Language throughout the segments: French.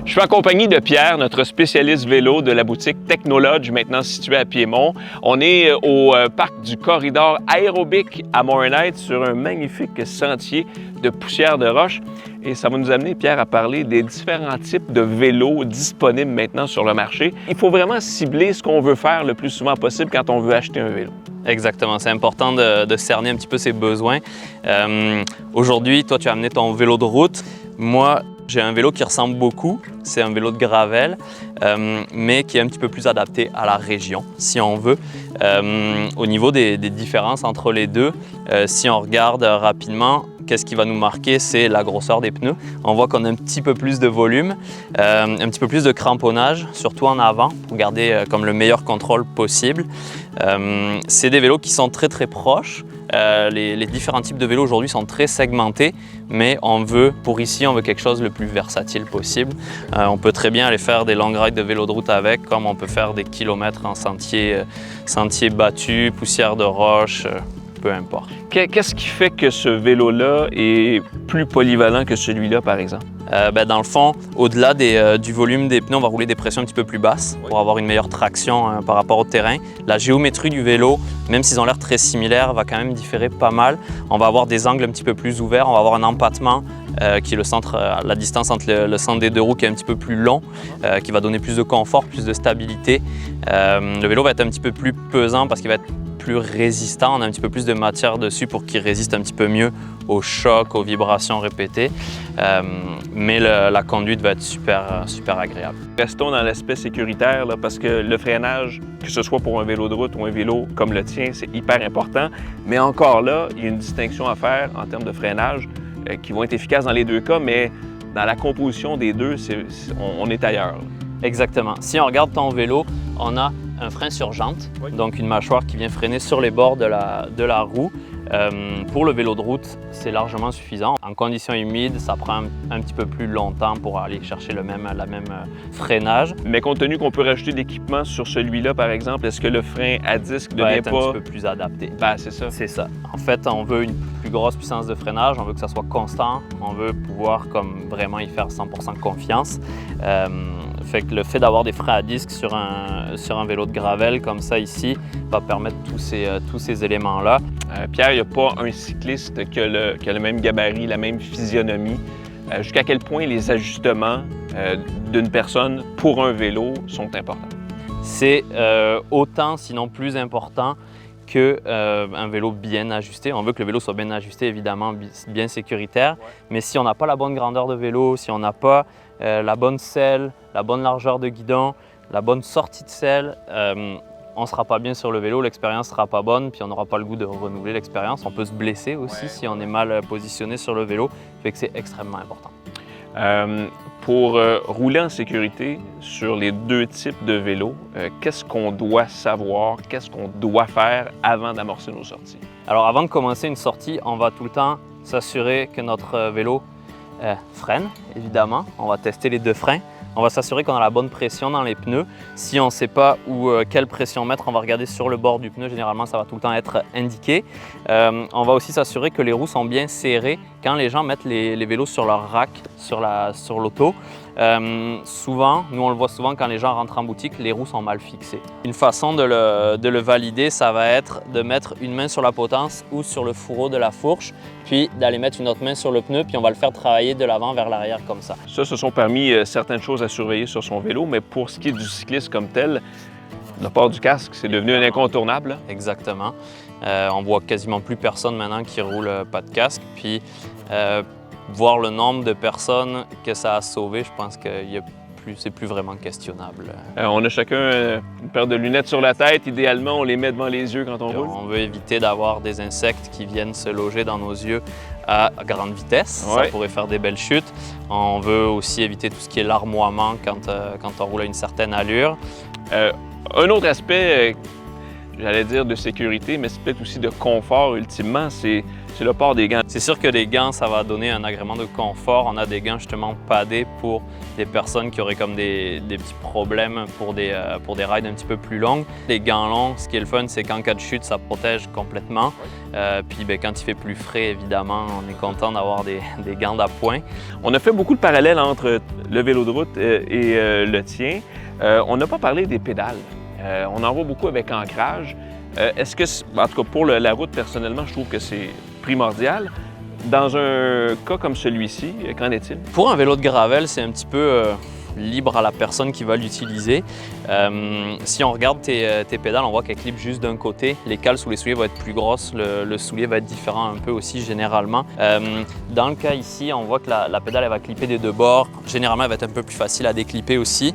Je suis en compagnie de Pierre, notre spécialiste vélo de la boutique Technolodge, maintenant située à Piémont. On est au parc du Corridor aérobique à Morinite sur un magnifique sentier de poussière de roche. Et ça va nous amener, Pierre, à parler des différents types de vélos disponibles maintenant sur le marché. Il faut vraiment cibler ce qu'on veut faire le plus souvent possible quand on veut acheter un vélo. Exactement, c'est important de cerner un petit peu ses besoins. Aujourd'hui, toi, tu as amené ton vélo de route. Moi, j'ai un vélo qui ressemble beaucoup, c'est un vélo de gravel, mais qui est un petit peu plus adapté à la région, si on veut. Au niveau des différences entre les deux, si on regarde rapidement, qu'est-ce qui va nous marquer? C'est la grosseur des pneus. On voit qu'on a un petit peu plus de volume, un petit peu plus de cramponnage, surtout en avant, pour garder comme le meilleur contrôle possible. C'est des vélos qui sont très proches. Les différents types de vélos aujourd'hui sont très segmentés, mais pour ici, on veut quelque chose le plus versatile possible. On peut très bien aller faire des longues rides de vélo de route avec, comme on peut faire des kilomètres en sentier battu, poussière de roche, peu importe. Qu'est-ce qui fait que ce vélo-là est plus polyvalent que celui-là, par exemple? Dans le fond, au-delà du volume des pneus, on va rouler des pressions un petit peu plus basses pour avoir une meilleure traction par rapport au terrain. La géométrie du vélo, même s'ils ont l'air très similaires, va quand même différer pas mal. On va avoir des angles un petit peu plus ouverts, on va avoir un empattement qui est la distance entre le centre des deux roues qui est un petit peu plus long, qui va donner plus de confort, plus de stabilité. Le vélo va être un petit peu plus pesant parce qu'il va être plus résistant, on a un petit peu plus de matière dessus pour qu'il résiste un petit peu mieux aux chocs, aux vibrations répétées, mais la conduite va être super agréable. Restons dans l'aspect sécuritaire là, parce que le freinage, que ce soit pour un vélo de route ou un vélo comme le tien, c'est hyper important, mais encore là, il y a une distinction à faire en termes de freinage qui vont être efficaces dans les deux cas, mais dans la composition des deux, on est ailleurs. Là. Exactement. Si on regarde ton vélo, on a un frein sur jante, donc une mâchoire qui vient freiner sur les bords de la roue. Pour le vélo de route, c'est largement suffisant. En conditions humides, ça prend un petit peu plus longtemps pour aller chercher la même freinage. Mais compte tenu qu'on peut rajouter de l'équipement sur celui-là, par exemple, est-ce que le frein à disque ne devient pas... un petit peu plus adapté. Ben, c'est ça. C'est ça. En fait, on veut une plus grosse puissance de freinage, on veut que ça soit constant, on veut pouvoir comme vraiment y faire 100% confiance. Fait que le fait d'avoir des freins à disque sur un vélo de gravel comme ça ici va permettre tous ces éléments-là. Pierre, il n'y a pas un cycliste qui a le même gabarit, la même physionomie. Jusqu'à quel point les ajustements d'une personne pour un vélo sont importants? C'est autant, sinon plus important qu'un vélo bien ajusté. On veut que le vélo soit bien ajusté, évidemment, bien sécuritaire. Mais si on n'a pas la bonne grandeur de vélo, si on n'a pas la bonne selle, la bonne largeur de guidon, la bonne sortie de selle, on ne sera pas bien sur le vélo, l'expérience ne sera pas bonne, puis on n'aura pas le goût de renouveler l'expérience. On peut se blesser aussi si on est mal positionné sur le vélo, fait que c'est extrêmement important. Pour rouler en sécurité sur les deux types de vélos, qu'est-ce qu'on doit savoir, qu'est-ce qu'on doit faire avant d'amorcer nos sorties? Alors avant de commencer une sortie, on va tout le temps s'assurer que notre vélo freine, évidemment. On va tester les deux freins. On va s'assurer qu'on a la bonne pression dans les pneus. Si on ne sait pas quelle pression mettre, on va regarder sur le bord du pneu. Généralement, ça va tout le temps être indiqué. On va aussi s'assurer que les roues sont bien serrées quand les gens mettent les vélos sur leur rack, sur l'auto. Souvent, nous on le voit souvent quand les gens rentrent en boutique, les roues sont mal fixées. Une façon de le valider, ça va être de mettre une main sur la potence ou sur le fourreau de la fourche, puis d'aller mettre une autre main sur le pneu, puis on va le faire travailler de l'avant vers l'arrière comme ça. Ça, ce sont parmi certaines choses à surveiller sur son vélo, mais pour ce qui est du cycliste comme tel, le port du casque, c'est devenu un incontournable. Exactement. On voit quasiment plus personne maintenant qui roule pas de casque, puis voir le nombre de personnes que ça a sauvé, je pense que c'est plus vraiment questionnable. On a chacun une paire de lunettes sur la tête. Idéalement, on les met devant les yeux quand on roule. On veut éviter d'avoir des insectes qui viennent se loger dans nos yeux à grande vitesse. Ouais. Ça pourrait faire des belles chutes. On veut aussi éviter tout ce qui est larmoiement quand on roule à une certaine allure. Un autre aspect, j'allais dire de sécurité, mais c'est peut-être aussi de confort ultimement, c'est c'est le port des gants. C'est sûr que les gants, ça va donner un agrément de confort. On a des gants justement padés pour des personnes qui auraient comme des petits problèmes pour des rides un petit peu plus longues. Les gants longs, ce qui est le fun, c'est qu'en cas de chute, ça protège complètement. Puis quand il fait plus frais, évidemment, on est content d'avoir des gants d'appoint. On a fait beaucoup de parallèles entre le vélo de route et le tien. On n'a pas parlé des pédales. On en voit beaucoup avec ancrage. Est-ce que, en tout cas pour la route, personnellement, je trouve que c'est primordial. Dans un cas comme celui-ci, qu'en est-il? Pour un vélo de gravel, c'est un petit peu libre à la personne qui va l'utiliser. Si on regarde tes pédales, on voit qu'elles clipent juste d'un côté. Les cales sous les souliers vont être plus grosses, le soulier va être différent un peu aussi généralement. Dans le cas ici, on voit que la pédale elle va clipper des deux bords. Généralement, elle va être un peu plus facile à déclipper aussi.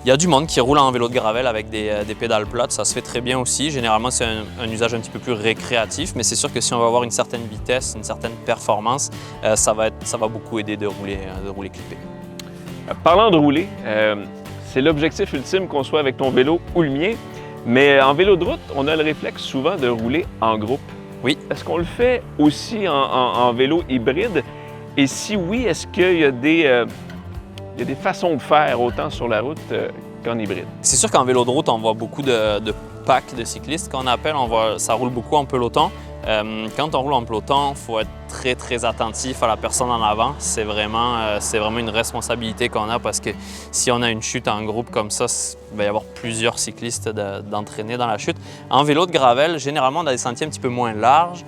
Il y a du monde qui roule en vélo de gravel avec des pédales plates, ça se fait très bien aussi. Généralement, c'est un usage un petit peu plus récréatif, mais c'est sûr que si on va avoir une certaine vitesse, une certaine performance, ça va beaucoup aider de rouler clippé. Parlant de rouler, c'est l'objectif ultime qu'on soit avec ton vélo ou le mien, mais en vélo de route, on a le réflexe souvent de rouler en groupe. Oui. Est-ce qu'on le fait aussi en vélo hybride? Et si oui, est-ce qu'il y a des façons de faire autant sur la route qu'en hybride? C'est sûr qu'en vélo de route, on voit beaucoup de packs de cyclistes qu'on appelle. Ça roule beaucoup en peloton. Quand on roule en peloton, il faut être très, très attentif à la personne en avant. C'est vraiment une responsabilité qu'on a parce que si on a une chute en groupe comme ça, il va y avoir plusieurs cyclistes d'entraîner dans la chute. En vélo de gravel, généralement, on a des sentiers un petit peu moins larges.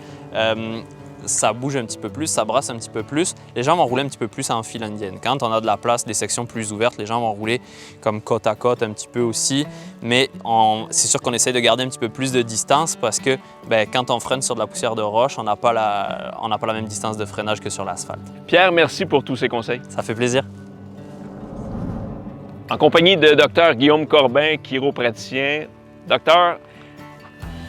Ça bouge un petit peu plus, ça brasse un petit peu plus. Les gens vont rouler un petit peu plus en file indienne. Quand on a de la place, des sections plus ouvertes, les gens vont rouler comme côte à côte un petit peu aussi. Mais c'est sûr qu'on essaie de garder un petit peu plus de distance parce que quand on freine sur de la poussière de roche, on n'a pas la même distance de freinage que sur l'asphalte. Pierre, merci pour tous ces conseils. Ça fait plaisir. En compagnie de Dr Guillaume Corbin, chiropraticien. Docteur,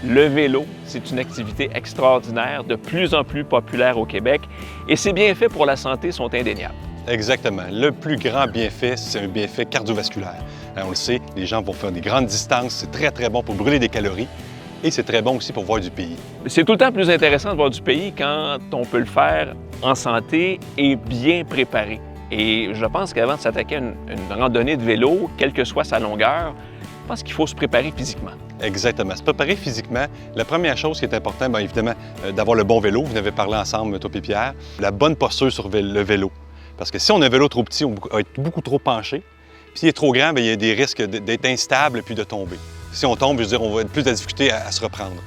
le vélo, c'est une activité extraordinaire, de plus en plus populaire au Québec, et ses bienfaits pour la santé sont indéniables. Exactement. Le plus grand bienfait, c'est un bienfait cardiovasculaire. On le sait, les gens vont faire des grandes distances, c'est très, très bon pour brûler des calories, et c'est très bon aussi pour voir du pays. C'est tout le temps plus intéressant de voir du pays quand on peut le faire en santé et bien préparé. Et je pense qu'avant de s'attaquer à une randonnée de vélo, quelle que soit sa longueur, je pense qu'il faut se préparer physiquement. Exactement. Se préparer physiquement, la première chose qui est importante, bien évidemment, d'avoir le bon vélo. Vous en avez parlé ensemble, toi et Pierre. La bonne posture sur le vélo. Parce que si on a un vélo trop petit, on va être beaucoup trop penché. Puis s'il est trop grand, bien, il y a des risques d'être instable puis de tomber. Si on tombe, je veux dire, on va être plus de difficulté à se reprendre.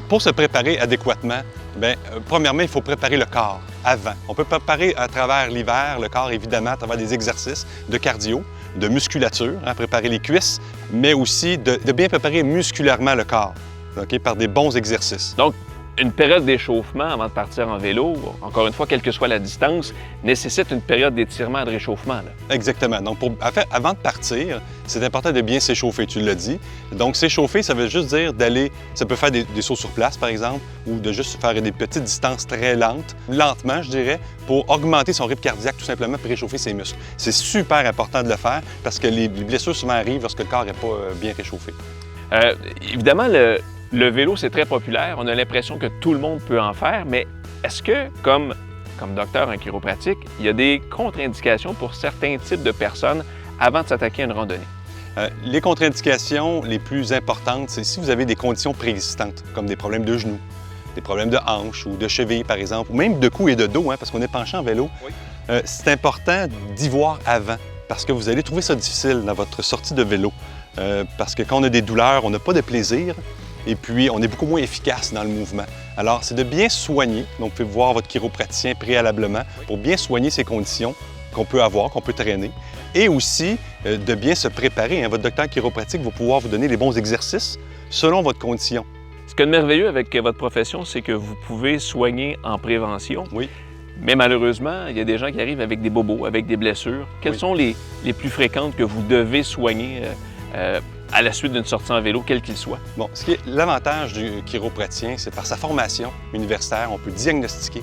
Pour se préparer adéquatement, bien, premièrement, il faut préparer le corps avant. On peut préparer à travers l'hiver le corps, évidemment, à travers des exercices de cardio, de musculature, préparer les cuisses, mais aussi de bien préparer musculairement le corps, par des bons exercices. Donc, une période d'échauffement avant de partir en vélo, encore une fois, quelle que soit la distance, nécessite une période d'étirement et de réchauffement. Là. Exactement. Donc, avant de partir, c'est important de bien s'échauffer, tu l'as dit. Donc, s'échauffer, ça veut juste dire d'aller, ça peut faire des sauts sur place, par exemple, ou de juste faire des petites distances très lentement, je dirais, pour augmenter son rythme cardiaque, tout simplement, pour réchauffer ses muscles. C'est super important de le faire parce que les blessures souvent arrivent lorsque le corps n'est pas bien réchauffé. Évidemment, le vélo, c'est très populaire. On a l'impression que tout le monde peut en faire, mais est-ce que, comme docteur en chiropratique, il y a des contre-indications pour certains types de personnes avant de s'attaquer à une randonnée? Les contre-indications les plus importantes, c'est si vous avez des conditions préexistantes, comme des problèmes de genoux, des problèmes de hanches ou de cheville, par exemple, ou même de cou et de dos, parce qu'on est penché en vélo. Oui. C'est important d'y voir avant, parce que vous allez trouver ça difficile dans votre sortie de vélo. Parce que quand on a des douleurs, on n'a pas de plaisir. Et puis, on est beaucoup moins efficace dans le mouvement. Alors, c'est de bien soigner. Donc, vous pouvez voir votre chiropraticien préalablement pour bien soigner ces conditions qu'on peut avoir, qu'on peut traîner. Et aussi, de bien se préparer. Votre docteur chiropratique va pouvoir vous donner les bons exercices selon votre condition. Ce qui est merveilleux avec votre profession, c'est que vous pouvez soigner en prévention. Oui. Mais malheureusement, il y a des gens qui arrivent avec des bobos, avec des blessures. Quelles sont les plus fréquentes que vous devez soigner à la suite d'une sortie en vélo, quel qu'il soit? Bon, l'avantage du chiropraticien, c'est par sa formation universitaire, on peut diagnostiquer,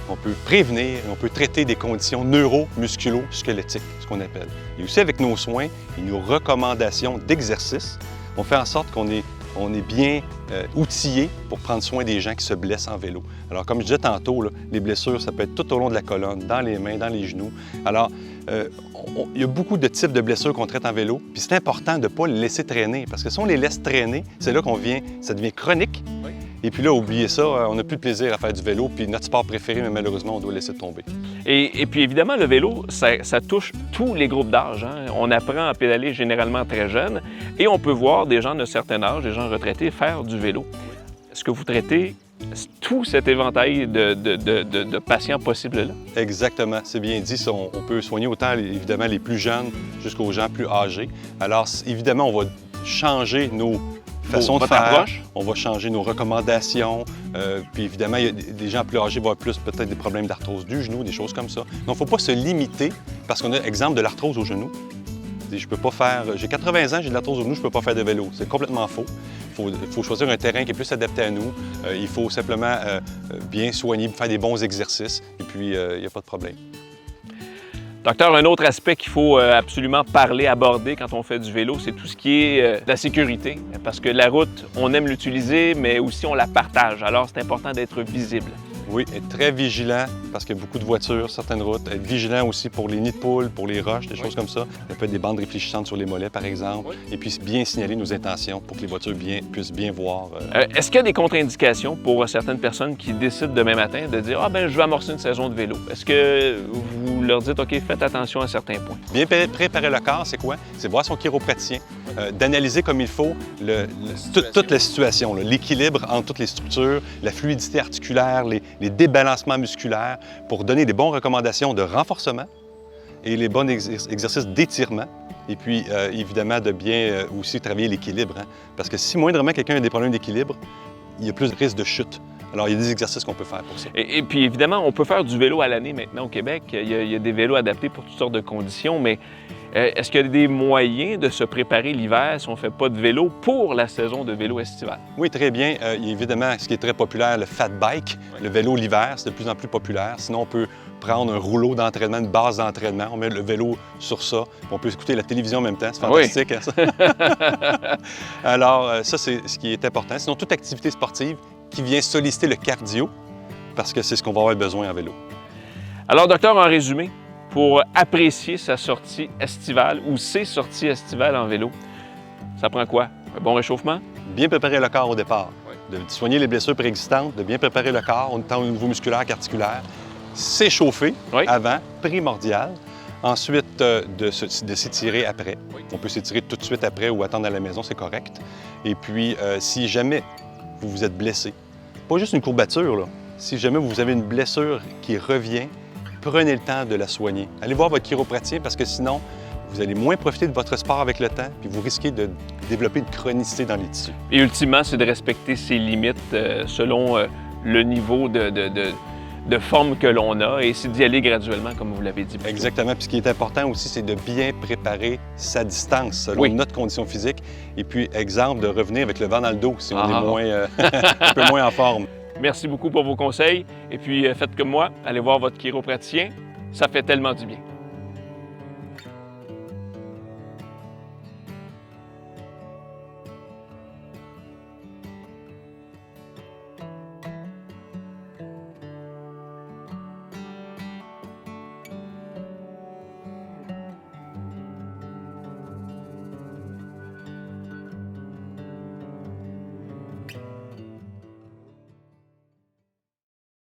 on peut prévenir, on peut traiter des conditions neuro-musculo-squelettiques, ce qu'on appelle. Et aussi avec nos soins et nos recommandations d'exercice, on fait en sorte qu'on est on est bien outillé pour prendre soin des gens qui se blessent en vélo. Alors, comme je disais tantôt, là, les blessures, ça peut être tout au long de la colonne, dans les mains, dans les genoux. Alors, il y a beaucoup de types de blessures qu'on traite en vélo, puis c'est important de ne pas les laisser traîner, parce que si on les laisse traîner, c'est là ça devient chronique. Oui. Et puis là, oubliez ça, on n'a plus de plaisir à faire du vélo, puis notre sport préféré, mais malheureusement, on doit laisser tomber. Et puis évidemment, le vélo, ça touche tous les groupes d'âge. Hein. On apprend à pédaler généralement très jeune et on peut voir des gens d'un certain âge, des gens retraités, faire du vélo. Est-ce que vous traitez tout cet éventail de patients possibles-là? Exactement, c'est bien dit. On peut soigner autant, évidemment, les plus jeunes jusqu'aux gens plus âgés. Alors, évidemment, on va changer nos façon de faire. Approche. On va changer nos recommandations. Puis évidemment, il y a des gens plus âgés vont avoir plus peut-être des problèmes d'arthrose du genou, des choses comme ça. Donc, il ne faut pas se limiter parce qu'on a exemple de l'arthrose au genou. Je peux pas faire. J'ai 80 ans, j'ai de l'arthrose au genou, je ne peux pas faire de vélo. C'est complètement faux. Il faut choisir un terrain qui est plus adapté à nous. Il faut simplement bien soigner, faire des bons exercices. Et puis, il n'y a pas de problème. Docteur, un autre aspect qu'il faut absolument parler, aborder quand on fait du vélo, c'est tout ce qui est la sécurité. Parce que la route, on aime l'utiliser, mais aussi on la partage. Alors, c'est important d'être visible. Oui, être très vigilant parce qu'il y a beaucoup de voitures, certaines routes. Être vigilant aussi pour les nids de poules, pour les roches, des choses comme ça. Il peut être des bandes réfléchissantes sur les mollets, par exemple. Et puis bien signaler nos intentions pour que les voitures puissent bien voir. Est-ce qu'il y a des contre-indications pour certaines personnes qui décident demain matin de dire « Ah, ben je vais amorcer une saison de vélo ». Est-ce que vous leur dites « OK, faites attention à certains points ». Bien préparer le corps, c'est quoi? C'est voir son chiropraticien, d'analyser comme il faut toute la situation, l'équilibre entre toutes les structures, la fluidité articulaire, les débalancements musculaires pour donner des bonnes recommandations de renforcement et les bons exercices d'étirement. Et puis, évidemment, de bien aussi travailler l'équilibre. Hein? Parce que si moindrement quelqu'un a des problèmes d'équilibre, il y a plus de risque de chute. Alors, il y a des exercices qu'on peut faire pour ça. Et puis, évidemment, on peut faire du vélo à l'année maintenant au Québec. Il y a des vélos adaptés pour toutes sortes de conditions, mais est-ce qu'il y a des moyens de se préparer l'hiver si on ne fait pas de vélo pour la saison de vélo estivale? Oui, très bien. Il y a évidemment ce qui est très populaire, le fat bike, le vélo l'hiver, c'est de plus en plus populaire. Sinon, on peut prendre un rouleau d'entraînement, une base d'entraînement, on met le vélo sur ça, on peut écouter la télévision en même temps, c'est fantastique. Oui. Hein, ça? Alors, ça, c'est ce qui est important. Sinon, toute activité sportive qui vient solliciter le cardio, parce que c'est ce qu'on va avoir besoin en vélo. Alors, docteur, en résumé, pour apprécier sa sortie estivale ou ses sorties estivales en vélo, ça prend quoi? Un bon réchauffement? Bien préparer le corps au départ, de soigner les blessures préexistantes, de bien préparer le corps, tant au niveau musculaire qu'articulaire, s'échauffer avant, primordial. Ensuite, de s'étirer après. On peut s'étirer tout de suite après ou attendre à la maison, c'est correct. Et puis, si jamais vous vous êtes blessé, pas juste une courbature, là. Si jamais vous avez une blessure qui revient, prenez le temps de la soigner. Allez voir votre chiropraticien parce que sinon, vous allez moins profiter de votre sport avec le temps puis vous risquez de développer une chronicité dans les tissus. Et ultimement, c'est de respecter ses limites selon le niveau de forme que l'on a et c'est d'y aller graduellement, comme vous l'avez dit. Exactement. Puis ce qui est important aussi, c'est de bien préparer sa distance selon notre condition physique. Et puis, exemple, de revenir avec le vent dans le dos si on est moins, un peu moins en forme. Merci beaucoup pour vos conseils. Et puis, faites comme moi, allez voir votre chiropraticien. Ça fait tellement du bien.